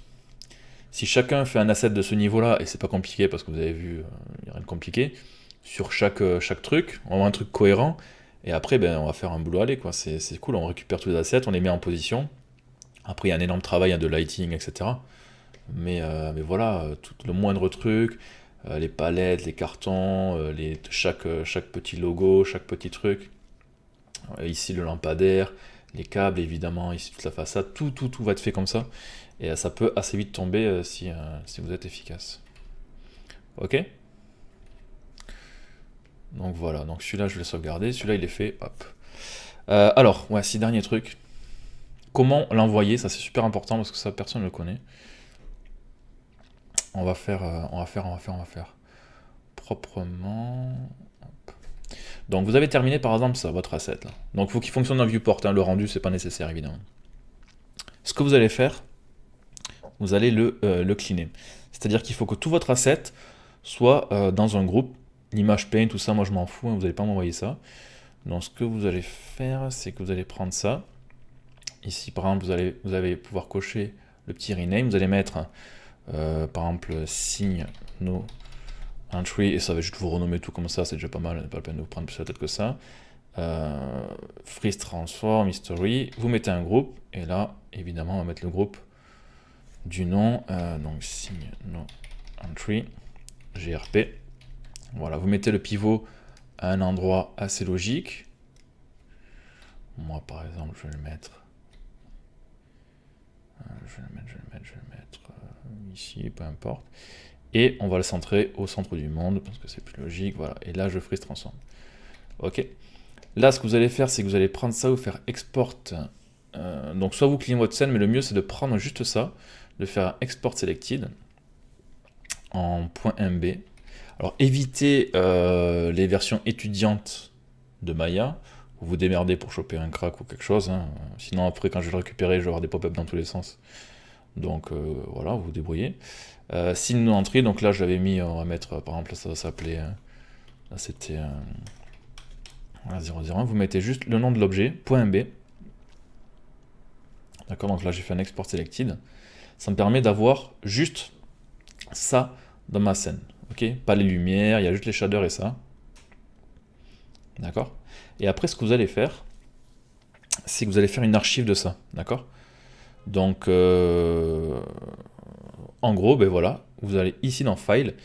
si chacun fait un asset de ce niveau-là, et c'est pas compliqué parce que vous avez vu, il n'y a rien de compliqué, sur chaque truc, on va un truc cohérent, et après, ben, on va faire un boulot aller, quoi. C'est cool, on récupère tous les assets, on les met en position. Après, il y a un énorme travail hein, de lighting, etc. Mais voilà, tout le moindre truc, les palettes, les cartons, chaque petit logo, chaque petit truc. Ici, le lampadaire, les câbles, évidemment, ici, toute la façade, tout va être fait comme ça. Et ça peut assez vite tomber si vous êtes efficace. Ok? Donc voilà, donc celui-là je vais le sauvegarder, celui-là il est fait, hop. Alors, ouais, 6 derniers trucs. Comment l'envoyer, ça c'est super important parce que ça personne ne le connaît. On va faire proprement. Hop. Donc vous avez terminé par exemple ça, votre asset là. Donc il faut qu'il fonctionne dans viewport, hein. Le rendu c'est pas nécessaire évidemment. Ce que vous allez faire, vous allez le cleaner. C'est-à-dire qu'il faut que tout votre asset soit dans un groupe. L'image paint, tout ça, moi je m'en fous, hein, vous n'allez pas m'envoyer ça. Donc ce que vous allez faire, c'est que vous allez prendre ça. Ici par exemple, vous allez pouvoir cocher le petit rename. Vous allez mettre par exemple signe no entry et ça va juste vous renommer tout comme ça, c'est déjà pas mal, pas la peine de vous prendre plus la tête que ça. Freeze transform history, vous mettez un groupe et là évidemment on va mettre le groupe du nom, donc signe no entry grp. Voilà, vous mettez le pivot à un endroit assez logique. Moi par exemple je vais le mettre ici, peu importe. Et on va le centrer au centre du monde parce que c'est plus logique. Voilà. Et là je freeze transform. Ok. Là ce que vous allez faire c'est que vous allez prendre ça, vous faire export. Donc soit vous cleanez votre scène, mais le mieux c'est de prendre juste ça, de faire export selected en .mb. Alors évitez les versions étudiantes de Maya. Vous vous démerdez pour choper un crack ou quelque chose. Hein. Sinon après quand je vais le récupérer, je vais avoir des pop-up dans tous les sens. Donc voilà, vous vous débrouillez. Signe non entrée, donc là je l'avais mis, on va mettre par exemple, ça s'appelait, là c'était 001, vous mettez juste le nom de l'objet, .mb. D'accord, donc là j'ai fait un export selected. Ça me permet d'avoir juste ça dans ma scène. Ok, pas les lumières, il y a juste les shaders et ça. D'accord. Et après ce que vous allez faire, c'est que vous allez faire une archive de ça. D'accord. Donc en gros, ben voilà, vous allez ici dans File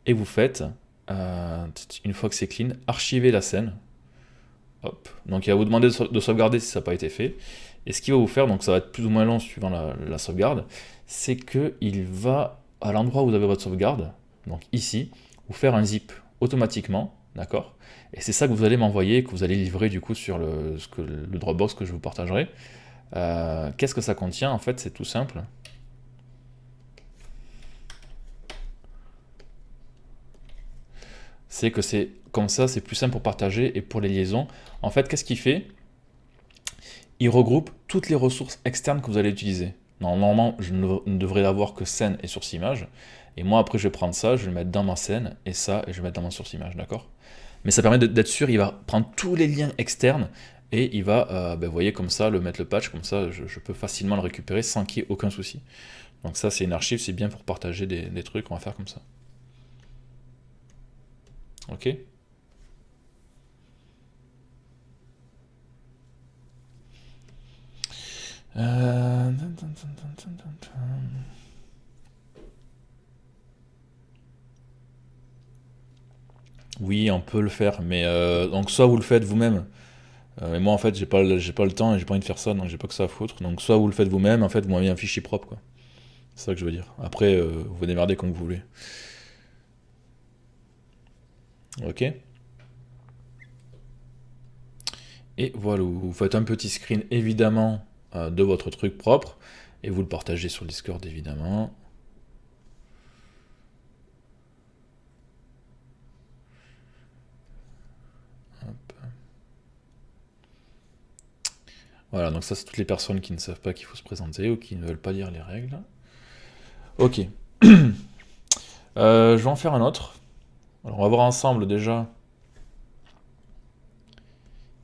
et vous faites, une fois que c'est clean, archiver la scène. Hop. Donc il va vous demander de sauvegarder si ça n'a pas été fait. Et ce qu'il va vous faire, donc ça va être plus ou moins long suivant la sauvegarde, c'est qu'il va, à l'endroit où vous avez votre sauvegarde, donc ici, vous faire un zip automatiquement, d'accord. Et c'est ça que vous allez m'envoyer, que vous allez livrer du coup sur le Dropbox que je vous partagerai. Qu'est-ce que ça contient? En fait, c'est tout simple. C'est que c'est comme ça, c'est plus simple pour partager et pour les liaisons. En fait, qu'est-ce qu'il fait? il regroupe toutes les ressources externes que vous allez utiliser. Normalement, je ne devrais avoir que scène et source image. Et moi, après, je vais prendre ça, je vais le mettre dans ma scène, et ça, et je vais mettre dans ma source image, d'accord? Mais ça permet d'être sûr, il va prendre tous les liens externes, et il va, ben, vous voyez, comme ça, le mettre le patch, comme ça, je peux facilement le récupérer sans qu'il y ait aucun souci. Donc ça, c'est une archive, c'est bien pour partager des trucs, on va faire comme ça. Ok? Euh... Oui, on peut le faire, mais donc soit vous le faites vous-même, mais moi en fait j'ai pas le temps et j'ai pas envie de faire ça, donc j'ai pas que ça à foutre. Donc soit vous le faites vous-même, en fait vous m'envoyez un fichier propre quoi. C'est ça que je veux dire. Après vous vous démerdez comme vous voulez. Ok. Et voilà, vous faites un petit screen évidemment de votre truc propre et vous le partagez sur le Discord évidemment. Hop. Voilà, donc ça c'est toutes les personnes qui ne savent pas qu'il faut se présenter ou qui ne veulent pas lire les règles. Ok. Je vais en faire un autre. Alors on va voir ensemble déjà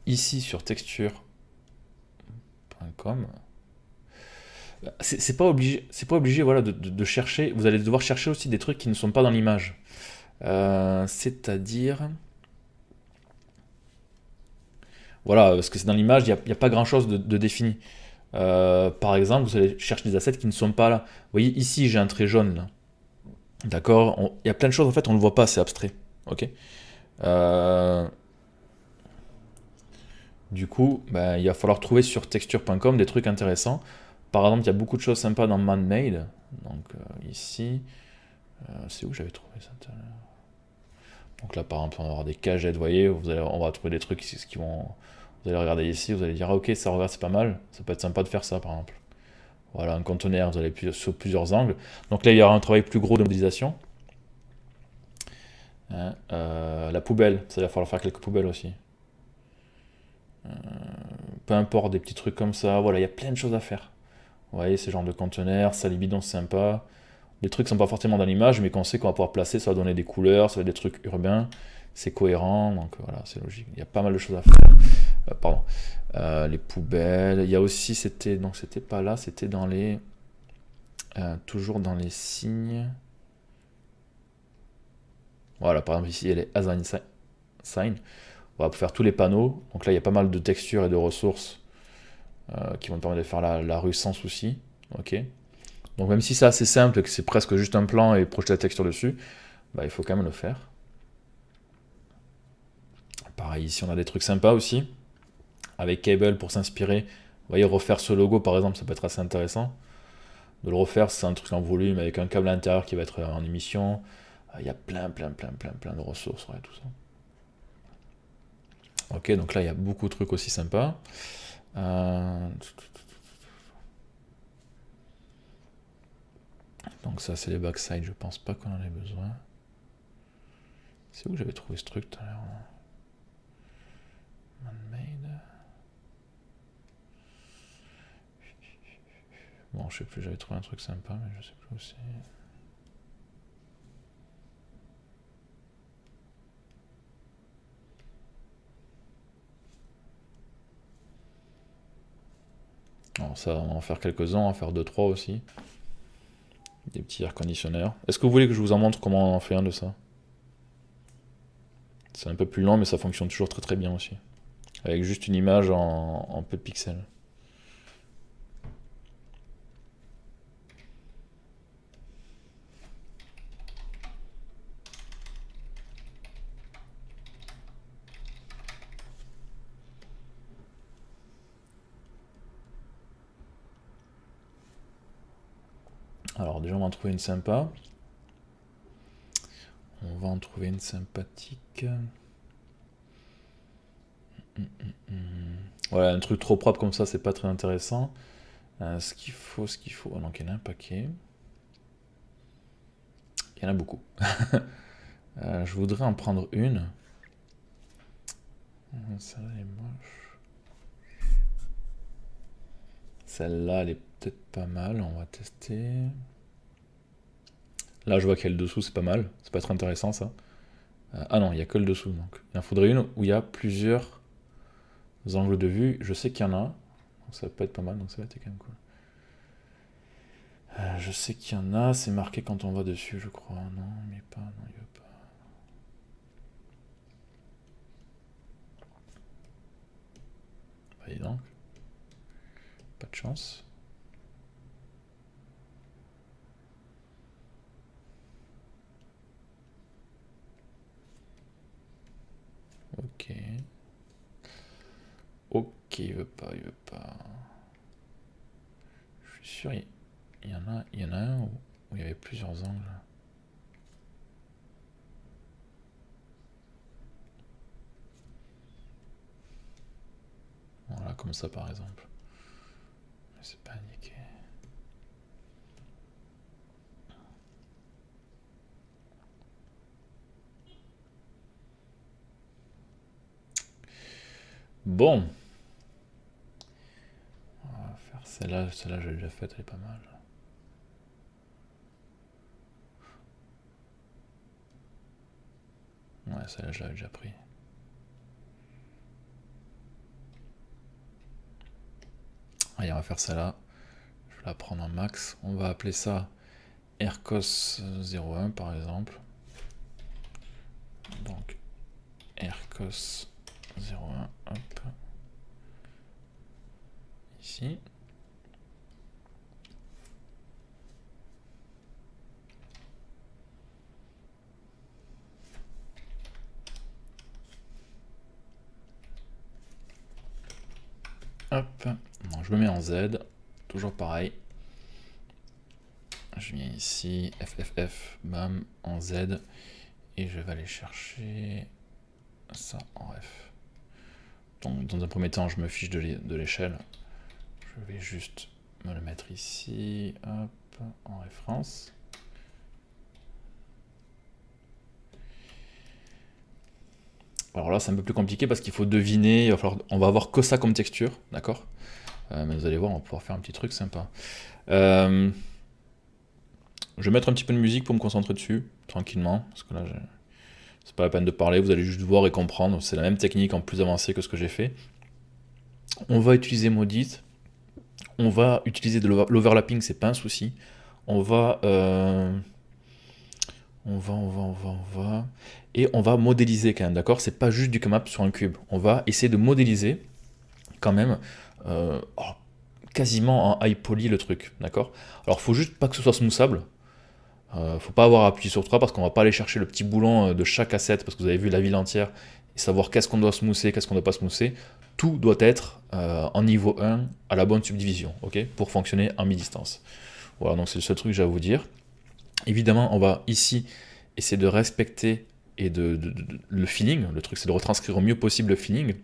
ici sur texture.com. C'est pas obligé voilà, de chercher. Vous allez devoir chercher aussi des trucs qui ne sont pas dans l'image. C'est-à-dire. Voilà, parce que c'est dans l'image, il n'y a pas grand-chose de défini. Par exemple, vous allez chercher des assets qui ne sont pas là. Vous voyez, ici, j'ai un trait jaune. Là. D'accord. Il y a plein de choses, en fait, on ne le voit pas, c'est abstrait. Ok. Euh, du coup, ben, il va falloir trouver sur texture.com des trucs intéressants. Par exemple, il y a beaucoup de choses sympas dans ManMade. Donc, ici. C'est où j'avais trouvé ça tout à l'heure. Donc là, par exemple, on va avoir des cagettes, vous voyez, on va trouver des trucs qui vont. Vous allez regarder ici, vous allez dire, ah, ok, ça regarde, c'est pas mal, ça peut être sympa de faire ça, par exemple. Voilà, un conteneur, vous allez sur plusieurs angles. Donc là, il y aura un travail plus gros de modélisation. Hein, la poubelle, ça va falloir faire quelques poubelles aussi. Peu importe, des petits trucs comme ça, voilà, il y a plein de choses à faire. Vous voyez, ces genres de conteneurs, ça, les bidons, c'est sympa. Les trucs sont pas forcément dans l'image, mais qu'on sait qu'on va pouvoir placer, ça va donner des couleurs, ça va être des trucs urbains, c'est cohérent, donc voilà, c'est logique. Il y a pas mal de choses à faire. Pardon. Les poubelles. Il y a aussi, donc c'était pas là, c'était dans les, toujours dans les signes. Voilà, par exemple ici, il y a les Assign Sign. On va faire tous les panneaux. Donc là, il y a pas mal de textures et de ressources qui vont me permettre de faire la rue sans souci. Ok. Donc même si c'est assez simple et que c'est presque juste un plan et projeter la texture dessus, bah, il faut quand même le faire. Pareil, ici on a des trucs sympas aussi. Avec Cable pour s'inspirer. Vous voyez, refaire ce logo par exemple, ça peut être assez intéressant. De le refaire, c'est un truc en volume avec un câble à l'intérieur qui va être en émission. Il y a plein de ressources, ouais, tout ça. Ok, donc là il y a beaucoup de trucs aussi sympas. Donc ça c'est les backside, je pense pas qu'on en ait besoin. C'est où j'avais trouvé ce truc tout à l'heure? Man-made. Bon, je sais plus, j'avais trouvé un truc sympa, mais je sais plus où c'est. Alors ça, on va en faire quelques-uns, on va en faire 2-3 aussi. Des petits air conditionneurs. Est-ce que vous voulez que je vous en montre comment on en fait un de ça? C'est un peu plus lent, mais ça fonctionne toujours très très bien aussi. Avec juste une image en peu de pixels. Alors déjà on va en trouver une sympa. On va en trouver une sympathique. Voilà, un truc trop propre comme ça, c'est pas très intéressant. Ce qu'il faut. Oh, donc il y en a un paquet. Il y en a beaucoup. Je voudrais en prendre une. Ça là est moche. Celle-là, elle est peut-être pas mal, on va tester. Là, je vois qu'il y a le dessous, c'est pas mal. Ça peut être intéressant, ça. Ah non, il n'y a que le dessous, donc. Il en faudrait une où il y a plusieurs angles de vue. Je sais qu'il y en a, donc ça peut être pas mal, donc ça va être quand même cool. Je sais qu'il y en a, c'est marqué quand on va dessus, je crois. Non, mais pas, non, il veut pas. Bah, dis donc, pas de chance. Ok. Ok, il veut pas, il veut pas. Je suis sûr, il y en a un où il y avait plusieurs angles. Voilà, comme ça par exemple. Mais c'est pas indiqué. Bon, on va faire celle-là j'ai déjà faite, elle est pas mal. Ouais, celle-là je l'avais déjà pris. Allez, on va faire celle-là. Je vais la prendre en max. On va appeler ça Aircos 01 par exemple. Donc Aircos 01, hop. Ici. Hop. Donc, je me mets en Z. Toujours pareil. Je viens ici, FFF, bam, en Z. Et je vais aller chercher ça en F. Donc dans un premier temps, je me fiche de l'échelle. Je vais juste me le mettre ici, hop, en référence. Alors là, c'est un peu plus compliqué parce qu'il faut deviner, on va avoir que ça comme texture, d'accord? Mais vous allez voir, on va pouvoir faire un petit truc sympa. Je vais mettre un petit peu de musique pour me concentrer dessus, tranquillement, parce que là, c'est pas la peine de parler, vous allez juste voir et comprendre. C'est la même technique en plus avancée que ce que j'ai fait. On va utiliser Modit. On va utiliser de l'overlapping, c'est pas un souci. On va, et on va modéliser quand même, d'accord? C'est pas juste du come-up sur un cube. On va essayer de modéliser quand même, quasiment en high poly le truc, d'accord? Alors faut juste pas que ce soit smoothable. Faut pas avoir à appuyer sur 3 parce qu'on va pas aller chercher le petit boulon de chaque asset parce que vous avez vu la ville entière et savoir qu'est-ce qu'on doit smoother, qu'est-ce qu'on doit pas smoother. Tout doit être en niveau 1 à la bonne subdivision, ok, pour fonctionner en mi-distance. Voilà, donc c'est le seul truc que j'ai à vous dire. Évidemment, on va ici essayer de respecter et le feeling. Le truc, c'est de retranscrire au mieux possible le feeling.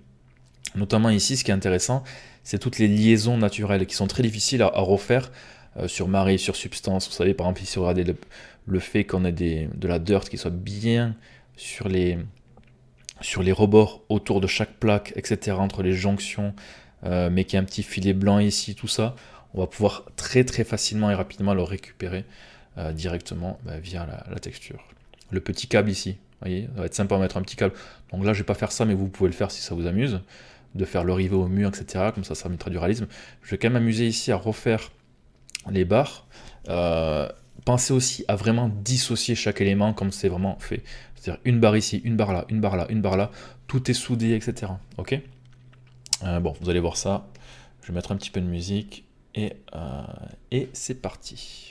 Notamment ici, ce qui est intéressant, c'est toutes les liaisons naturelles qui sont très difficiles à refaire sur marée, sur substance. Vous savez, par exemple, ici, regardez le fait qu'on ait de la dirt qui soit bien sur les rebords autour de chaque plaque, etc., entre les jonctions, mais qu'il y a un petit filet blanc ici, tout ça, on va pouvoir très très facilement et rapidement le récupérer directement via la texture. Le petit câble ici, vous voyez, ça va être sympa de mettre un petit câble. Donc là, je vais pas faire ça, mais vous pouvez le faire si ça vous amuse, de faire le rivet au mur, etc., comme ça mettra du réalisme. Je vais quand même m'amuser ici à refaire les barres. Pensez aussi à vraiment dissocier chaque élément comme c'est vraiment fait. C'est-à-dire une barre ici, une barre là, une barre là, une barre là, tout est soudé, etc. Ok. Bon, vous allez voir ça. Je vais mettre un petit peu de musique et c'est parti.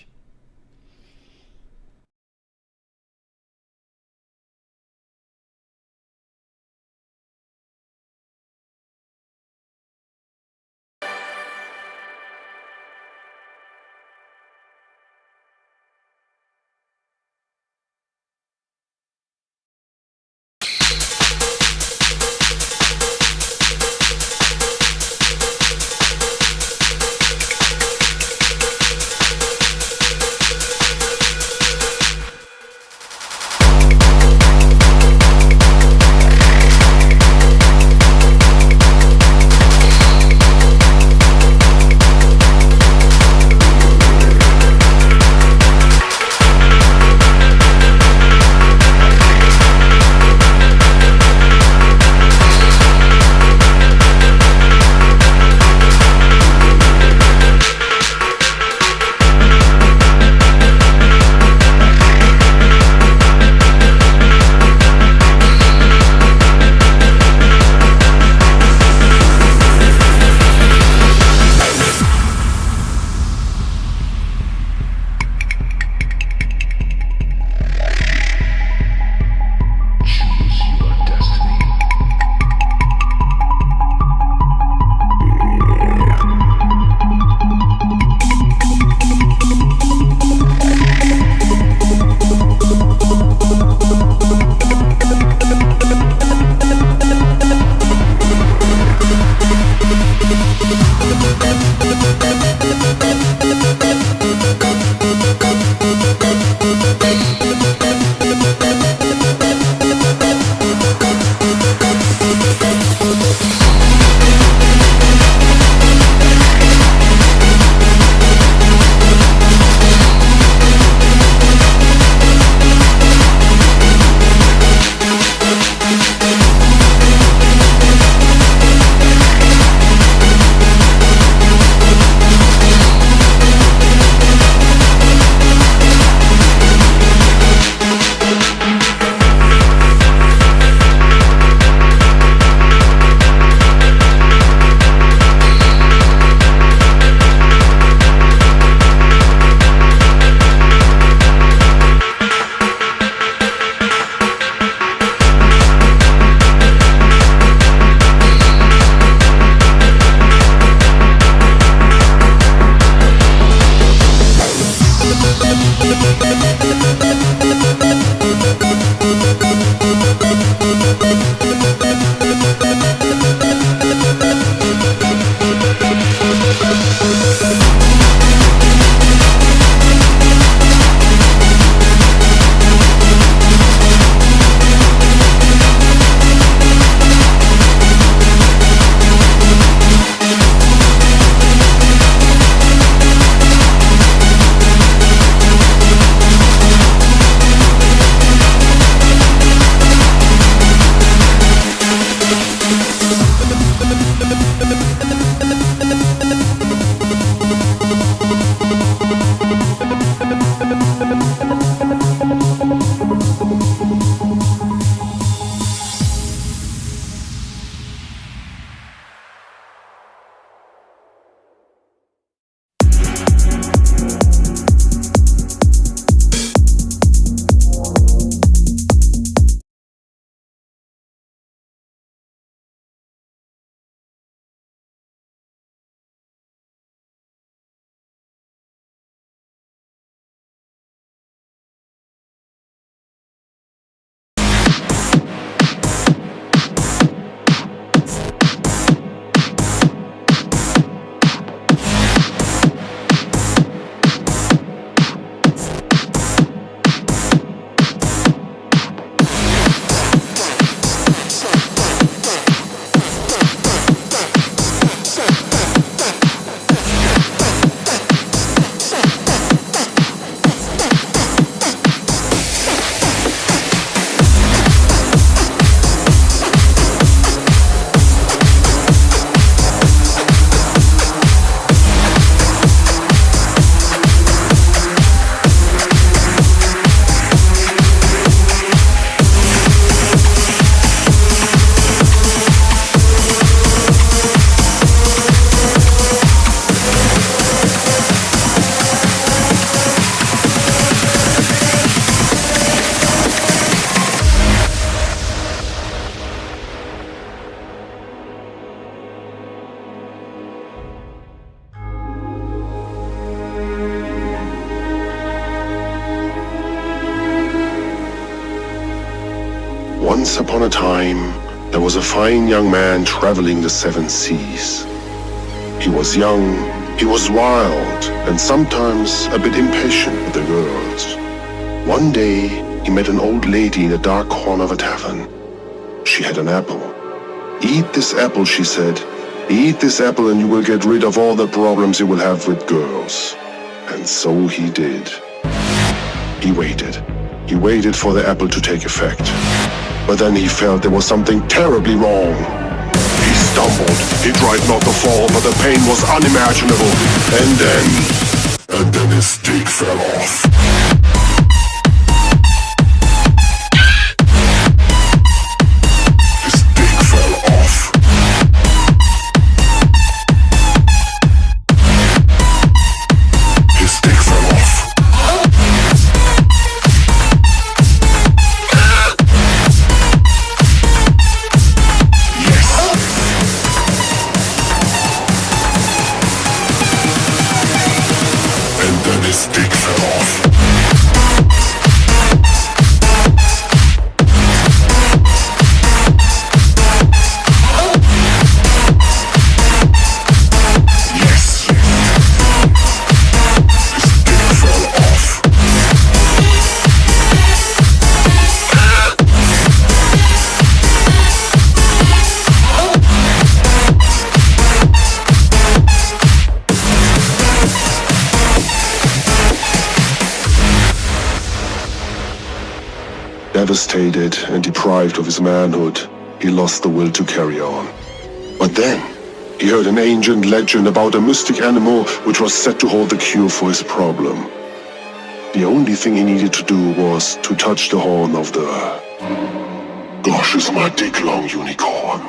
Once upon a time, there was a fine young man traveling the 7 seas. He was young, he was wild, and sometimes a bit impatient with the girls. One day, he met an old lady in a dark corner of a tavern. She had an apple. "Eat this apple," she said. "Eat this apple and you will get rid of all the problems you will have with girls." And so he did. He waited. He waited for the apple to take effect. But then he felt there was something terribly wrong. He stumbled. He tried not to fall, but the pain was unimaginable. And then his stick fell off. Devastated and deprived of his manhood, he lost the will to carry on. But then, he heard an ancient legend about a mystic animal which was said to hold the cure for his problem. The only thing he needed to do was to touch the horn of the gosh is my dick long unicorn.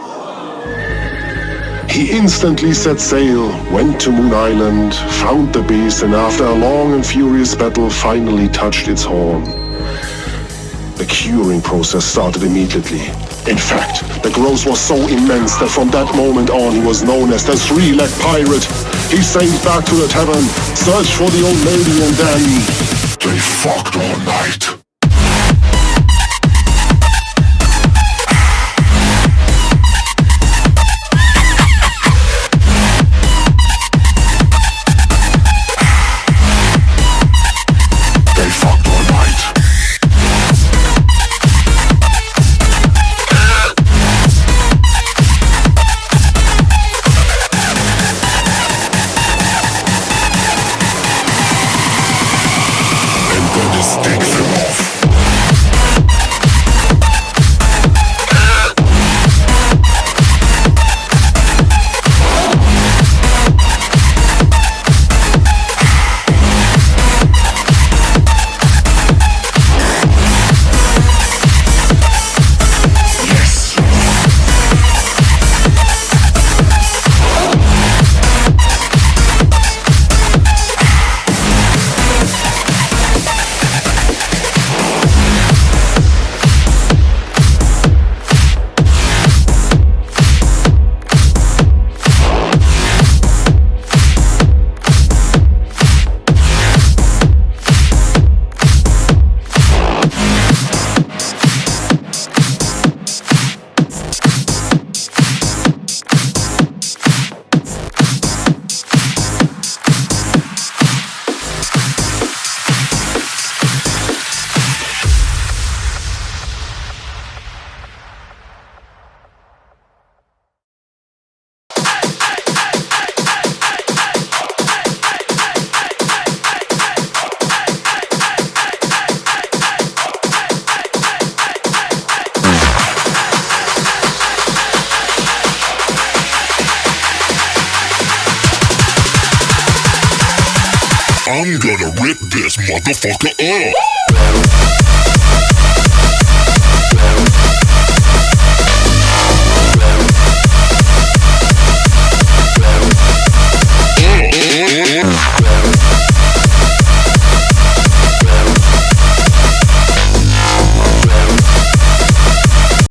He instantly set sail, went to Moon Island, found the beast, and after a long and furious battle finally touched its horn. The curing process started immediately. In fact, the growth was so immense that from that moment on he was known as the Three-Legged Pirate. He sailed back to the tavern, searched for the old lady, and then they fucked all night. I'm gonna rip this motherfucker up.